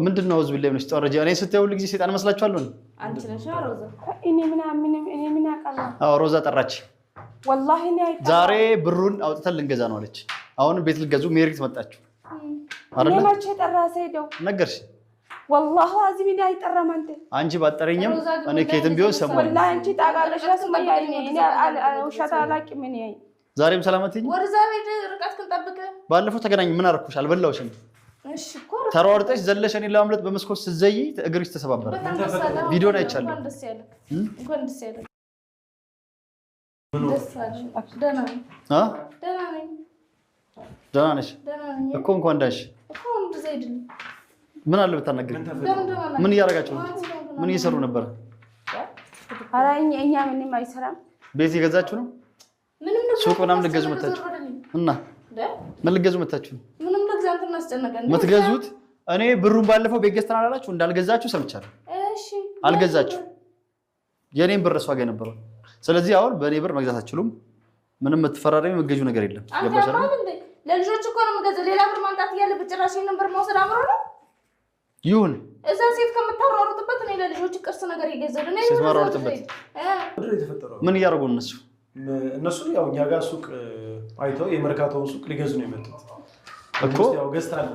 ምንድነው ህዝብ ላይ ነው ተወረጀ እኔ ስትያው ሁሉ ጊዜ ሰይጣን መስላችኋል ነው አንቺ ነሽ ሮዛ እኔ ምን ያቀላ ሮዛ ጠራች والله እኔ አይታ ዛሬ ብሩን አውጥተን ልንገዛ ነው አለች አሁን ቤት ልገዙ ሜሪት መጣችሁ አይደል ለማች ተራሰ ሄደው ነገርሽ والله አዚም እኔ አይጠራም አንቺ ባጠረኝም እኔ ከየትም ቢሆን ሰማሁ والله አንቺ ታጋለሽ ለስማያ እኔ ውሸታ አላቅም እኔ ዛሬም ሰላማትኝ ወርዛ ቤት ርቀት ክንጠብቀ ባለፈው ተገናኝ ምን አረኩሽ አልበላውሽም እሺ እኮ ተሯርጠሽ ዘለሽ እኔ ለማምለጥ በመስኮት ስትዘይ እግርሽ ተሰባበረ ቪዲዮን አይቻለሁ እንኳን ደስ ያለ ደስ አለ ደህና ነኝ ደህና ነሽ እኮ እንኳን ዳሽ እኮ እንደዚህ ምን አለ ብታናገሪ ምን እያደረጋችሁ ምን እየሰሩ ነበር ኧረ እኛ ምንም አይሰራም ቤት የገዛችሁ ነው ምንም ነው ሱቅ ምናምን ልገዙ መጣችሁ እና ምን ልገዙ መጣችሁ ምንም ለግዛንት እናስጨነቀን ምትገዙት እኔ ብሩን ባለፈው ቤት ገዝተን አላላችሁ እንዳልገዛችሁ ሰምቻለሁ እሺ አልገዛችሁ የኔን ብር እሷ ጋር ነበረው ስለዚህ አሁን በኔ ብር መግዛት አትችሉም ምንም የምትፈራረሚ መገጁ ነገር የለም ገባሻል ለልጆች እኮ ነው መገዛ ሌላ ብር ማምጣት ያለበት ጭራሽ ነበር መውሰድ አምሮ ነው ይሁን እዛ ሴት ከምታሯሩጥበት እኔ ለልጆች ቅርስ ነገር ይገዛል እኔ ሴት ማሯሩጥበት ምን እያደረጉ እነሱ ያው እኛ ጋር ሱቅ አይተው የመርካቶውን ሱቅ ሊገዙ ነው የመጡት እኮ ያው ገዝታል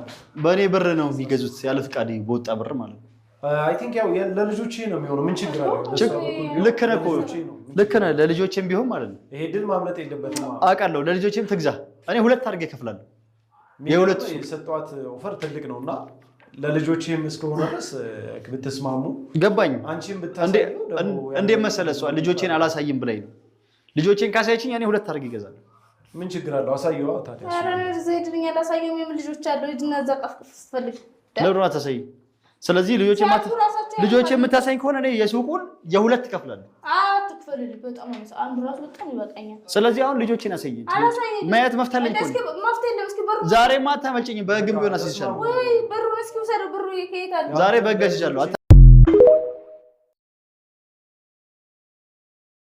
በእኔ ብር ነው የሚገዙት ያለ ፍቃድ በወጣ ብር ማለት ነው አይ ቲንክ ያው ለልጆቼ ነው የሚሆነው ምን ችግር አለ ልክ ነህ እኮ ልክ ነህ ለልጆቼም ቢሆን ማለት ነው ይሄ ድል ማምለጥ የለበትም አውቃለሁ ለልጆቼም ትግዛ እኔ ሁለት አድርጌ እከፍላለሁ የሁለቱ የሰጧት ኦፈር ትልቅ ነውና ለልጆቼም እስከሆነ ድረስ ብትስማሙ ገባኝ አንቺም ብታሳዩ እንዴ መሰለህ እሷ ልጆቼን አላሳይም ብላኝ ነው ልጆቼን ካሳየችኝ እኔ ሁለት አድርጌ እገዛለሁ ምን ችግር አለው አሳየዋ ታዲያ ኧረ ዘይድኛ ላሳየው ምን ልጆች አለው እጅና ዘቀፍቅፍ ስትፈልግ ለምን አታሳይ ስለዚህ ልጆቼ የምታሳይ ከሆነ እኔ የሱቁን የሁለት እከፍላለሁ አትክፈልልኝ በጣም አንዱ ራሱ በጣም ይበቃኛል ስለዚህ አሁን ልጆቼን አሳየኝ ማየት መፍታለኝ እኮ መፍትሄ የለም እስኪ በሩ ዛሬ ማታ መልጨኝ በህግም ቢሆን አስይዝሻለሁ ወይ በሩ እስኪ ወሰደው በሩ ይከይታል ዛሬ በህግ አስይዝሻለሁ